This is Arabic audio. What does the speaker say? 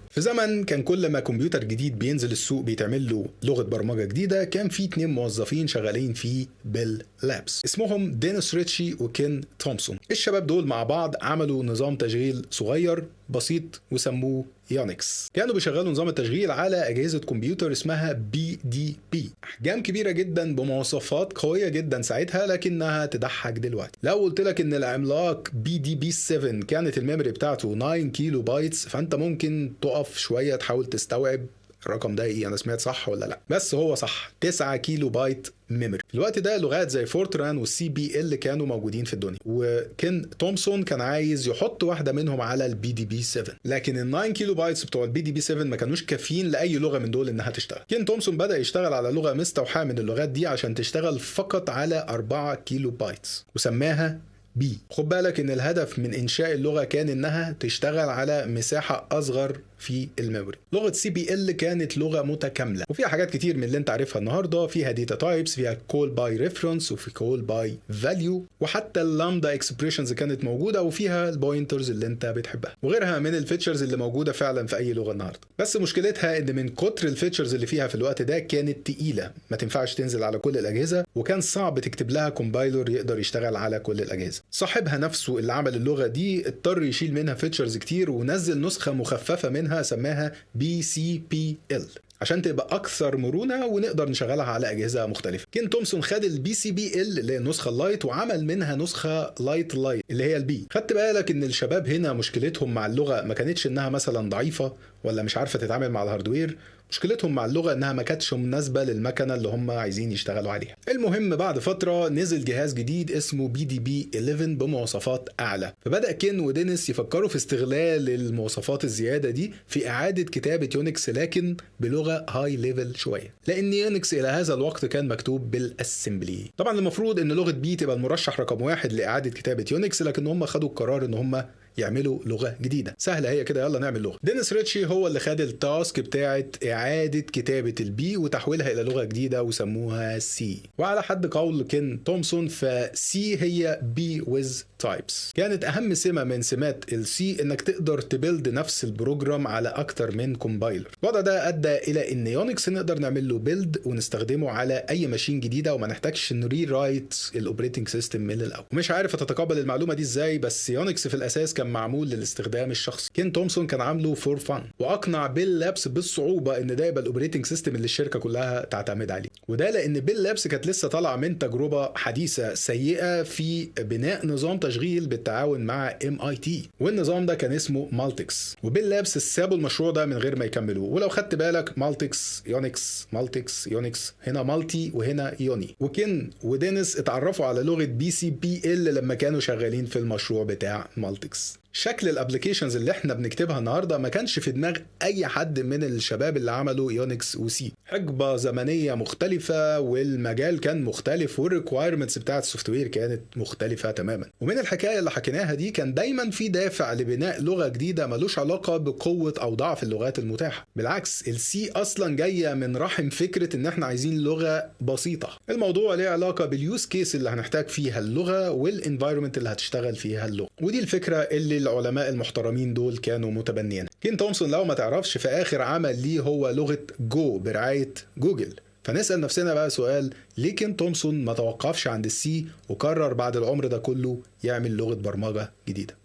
في زمن كان كل ما كمبيوتر جديد بينزل السوق بيتعمل له لغة برمجة جديدة، كان في 2 موظفين شغالين في بيل لابس اسمهم دينيس ريتشي وكين تومسون. الشباب دول مع بعض عملوا نظام تشغيل صغير بسيط وسموه يونكس. كانوا بيشغلوا نظام التشغيل على أجهزة كمبيوتر اسمها BDP، أحجام كبيرة جدا بمواصفات قوية جدا ساعتها لكنها تضحك دلوقتي. لو قلت لك إن العملاق BDB7 كانت الميموري بتاعته 9 كيلو بايتس، فأنت ممكن تقف شوية تحاول تستوعب الرقم ده ايه، انا سمعت صح ولا لا؟ بس هو صح، 9 كيلو بايت ميموري. في الوقت ده لغات زي فورتران والسي بي ال كانوا موجودين في الدنيا، وكين تومسون كان عايز يحط واحده منهم على البي دي بي 7، لكن ال 9 كيلو بايتس بتوع البي دي بي 7 ما كانوش كافيين لاي لغه من دول انها تشتغل. كين تومسون بدا يشتغل على لغه مستوحاه من اللغات دي عشان تشتغل فقط على 4 كيلو بايتس وسماها بي. خد بالك ان الهدف من انشاء اللغه كان انها تشتغل على مساحه اصغر في الميموري. لغه سي بي ال كانت لغه متكامله وفيها حاجات كتير من اللي انت عارفها النهارده، فيها داتا تايبس، فيها كول باي ريفرنس وفي كول باي فاليو، وحتى اللامدا اكسبريشنز كانت موجوده، وفيها البوينترز اللي انت بتحبها وغيرها من الفيتشرز اللي موجوده فعلا في اي لغه النهارده. بس مشكلتها ان من كتر الفيتشرز اللي فيها في الوقت ده كانت تقيله، ما تنفعش تنزل على كل الاجهزه، وكان صعب تكتب لها كومبايلر يقدر يشتغل على كل الاجهزه. صاحبها نفسه اللي عمل اللغه دي اضطر يشيل منها فيتشرز كتير ونزل نسخه مخففه منها سماها BCPL عشان تبقى اكثر مرونه ونقدر نشغلها على اجهزه مختلفه. كين تومسون خد البي سي بي ال اللي هي النسخه اللايت وعمل منها نسخه لايت اللي هي البي. خدت بالك ان الشباب هنا مشكلتهم مع اللغه ما كانتش انها مثلا ضعيفه ولا مش عارفه تتعامل مع الهاردوير، مشكلتهم مع اللغه انها ما كانتش مناسبه للمكنه اللي هم عايزين يشتغلوا عليها. المهم بعد فتره نزل جهاز جديد اسمه بي دي بي 11 بمواصفات اعلى، فبدا كين ودينيس يفكروا في استغلال المواصفات الزياده دي في اعاده كتابه يونكس لكن بلغه هاي ليفل شويه، لان يونكس الى هذا الوقت كان مكتوب بالاسمبلي. طبعا المفروض ان لغه بي تبقى المرشح رقم 1 لاعاده كتابه يونكس، لكن هم خدوا القرار ان هم يعملوا لغه جديده سهله، هي كده يلا نعمل لغه. دينيس ريتشي هو اللي خد التاسك بتاعه اعاده كتابه البي وتحويلها الى لغه جديده وسموها سي. وعلى حد قول كين تومسون فسي هي بي ويز تايبس. كانت اهم سمه من سمات السي انك تقدر تبيلد نفس البروجرام على اكتر من كومبايلر. الوضع ده ادى الى ان يونكس نقدر نعمل له بيلد ونستخدمه على اي ماشين جديده وما نحتاجش نري رايت الاوبريتنج سيستم من الاول. ومش عارف اتقبل المعلومه دي ازاي، بس يونكس في الاساس كان معمول للاستخدام الشخصي. كين تومسون كان عامله فور فان، واقنع بيل لابس بالصعوبه ان ده يبقى الاوبريتنج سيستم اللي الشركه كلها تعتمد عليه، وده لان بيل لابس كانت لسه طالعه من تجربه حديثه سيئه في بناء نظام تشغيل بالتعاون مع MIT، والنظام ده كان اسمه مالتكس، وبيل لابس سابوا المشروع ده من غير ما يكملوه. ولو خدت بالك مالتكس يونكس مالتكس يونكس، هنا مالتي وهنا يوني. وكين ودينيس اتعرفوا على لغه BCPL لما كانوا شغالين في المشروع بتاع مالتكس. شكل الابليكيشنز اللي احنا بنكتبها النهارده ما كانش في دماغ اي حد من الشباب اللي عملوا يونكس وسي. حقبه زمنيه مختلفه والمجال كان مختلف والريكوايرمنتس بتاعه السوفت وير كانت مختلفه تماما. ومن الحكايه اللي حكيناها دي كان دايما في دافع لبناء لغه جديده ملوش علاقه بقوه او ضعف اللغات المتاحه. بالعكس السي اصلا جايه من رحم فكره ان احنا عايزين لغه بسيطه. الموضوع ليه علاقه باليوز كيس اللي هنحتاج فيها اللغه والانفايرمنت اللي هتشتغل فيها اللغه، ودي الفكره اللي العلماء المحترمين دول كانوا متبنينها. كين تومسون لو ما تعرفش في اخر عمل ليه هو لغه جو برعايه جوجل. فنسال نفسنا بقى سؤال، ليه كين تومسون ما توقفش عند السي وقرر بعد العمر ده كله يعمل لغه برمجه جديده؟